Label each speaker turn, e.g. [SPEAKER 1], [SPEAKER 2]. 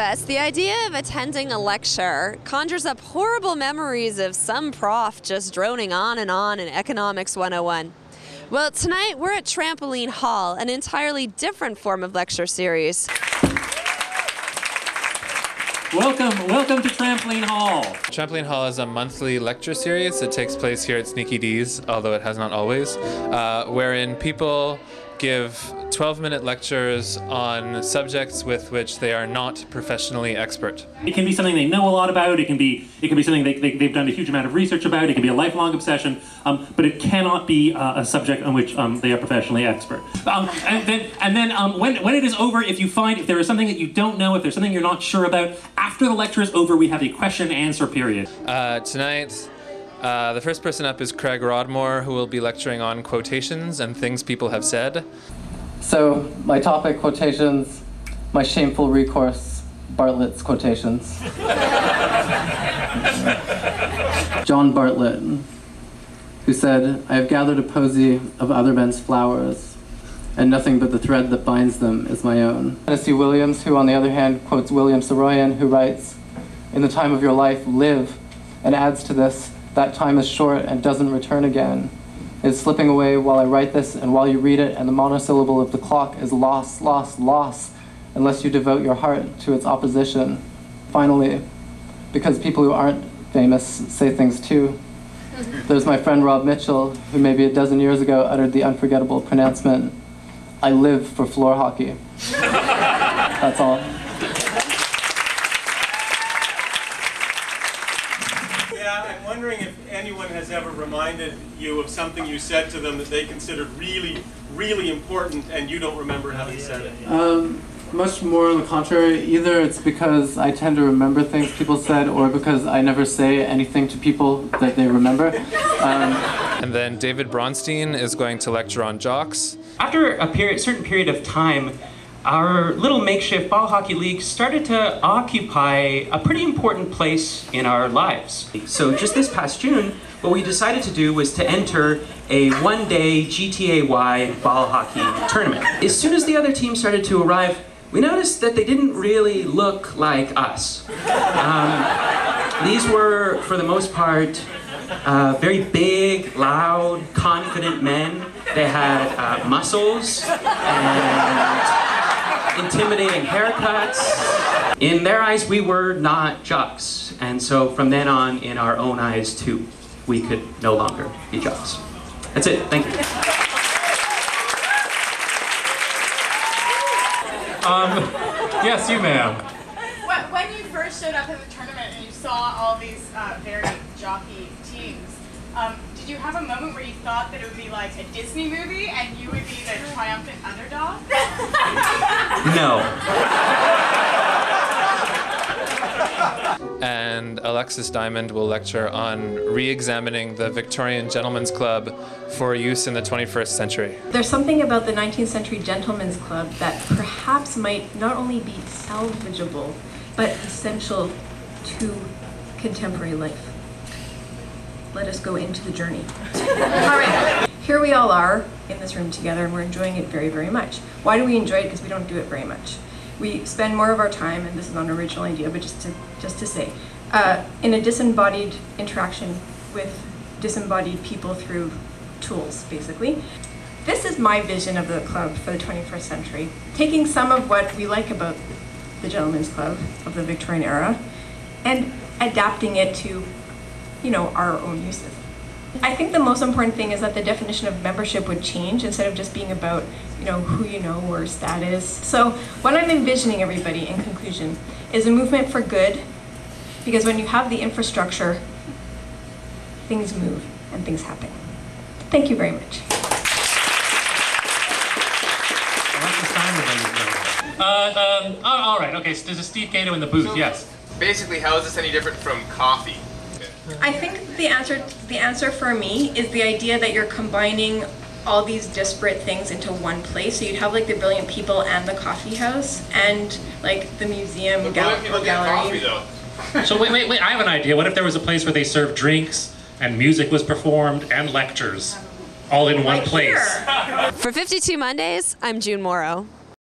[SPEAKER 1] us, the idea of attending a lecture conjures up horrible memories of some prof just droning on in Economics 101. Well, tonight we're at Trampoline Hall, an entirely different form of lecture series.
[SPEAKER 2] Welcome to Trampoline Hall.
[SPEAKER 3] Trampoline Hall is a monthly lecture series that takes place here at Sneaky D's, although it has not always, wherein people give 12-minute lectures on subjects with which they are not professionally expert.
[SPEAKER 2] It can be something they know a lot about, it can be something they've done a huge amount of research about, it can be a lifelong obsession, but it cannot be a subject on which they are professionally expert. And then when it is over, if there is something that you don't know, if there's something you're not sure about, after the lecture is over, we have a question and answer period.
[SPEAKER 3] Tonight, the first person up is Craig Rodmore, who will be lecturing on quotations and things people have said.
[SPEAKER 4] So, my topic, quotations, my shameful recourse, Bartlett's quotations. John Bartlett, who said, "I have gathered a posy of other men's flowers, and nothing but the thread that binds them is my own." Tennessee Williams, who on the other hand quotes William Saroyan, who writes, "In the time of your life, live," and adds to this, "That time is short and doesn't return again. It's slipping away while I write this and while you read it, and the monosyllable of the clock is loss, loss, loss, unless you devote your heart to its opposition." Finally, because people who aren't famous say things too, there's my friend Rob Mitchell, who maybe a dozen years ago uttered the unforgettable pronouncement, "I live for floor hockey." That's all.
[SPEAKER 5] Yeah, I'm wondering if anyone has ever reminded you of something you said to them that they considered really, really important and you don't remember having said it.
[SPEAKER 4] Much more on the contrary. Either it's because I tend to remember things people said, or because I never say anything to people that they remember.
[SPEAKER 3] And then David Bronstein is going to lecture on jocks.
[SPEAKER 6] After a certain period of time, our little makeshift ball hockey league started to occupy a pretty important place in our lives. So just this past June, what we decided to do was to enter a one-day GTA-wide ball hockey tournament. As soon as the other team started to arrive, we noticed that they didn't really look like us. These were, for the most part, very big, loud, confident men. They had muscles and intimidating haircuts. In their eyes, we were not jocks. And so from then on, in our own eyes too, we could no longer be jocks. That's it, thank you.
[SPEAKER 2] Yes, you ma'am.
[SPEAKER 7] When you first showed up at the tournament and you saw all these very jockey teams, did you have a moment where you thought that it would be like a Disney movie and you would be the triumphant underdog?
[SPEAKER 6] No.
[SPEAKER 3] And Alexis Diamond will lecture on re-examining the Victorian Gentlemen's Club for use in the 21st century.
[SPEAKER 8] There's something about the 19th century Gentlemen's Club that perhaps might not only be salvageable, but essential to contemporary life. Let us go into the journey. All right, here we all are in this room together and we're enjoying it very, very much. Why do we enjoy it? Because we don't do it very much. We spend more of our time, and this is not an original idea, but just to say, in a disembodied interaction with disembodied people through tools, basically. This is my vision of the club for the 21st century, taking some of what we like about the Gentlemen's Club of the Victorian era and adapting it to, you know, our own uses. I think the most important thing is that the definition of membership would change instead of just being about, you know, who you know or status. So what I'm envisioning, everybody, in conclusion, is a movement for good, because when you have the infrastructure, things move and things happen. Thank you very much.
[SPEAKER 2] All right, okay, so there's a Steve Gato in the booth, yes.
[SPEAKER 9] Basically, how is this any different from coffee?
[SPEAKER 8] I think the answer for me is the idea that you're combining all these disparate things into one place. So you'd have like the brilliant people and the coffee house and like the museum or gallery.
[SPEAKER 9] Coffee, though.
[SPEAKER 2] So wait, I have an idea. What if there was a place where they served drinks and music was performed and lectures all in one place?
[SPEAKER 1] For 52 Mondays, I'm June Morrow.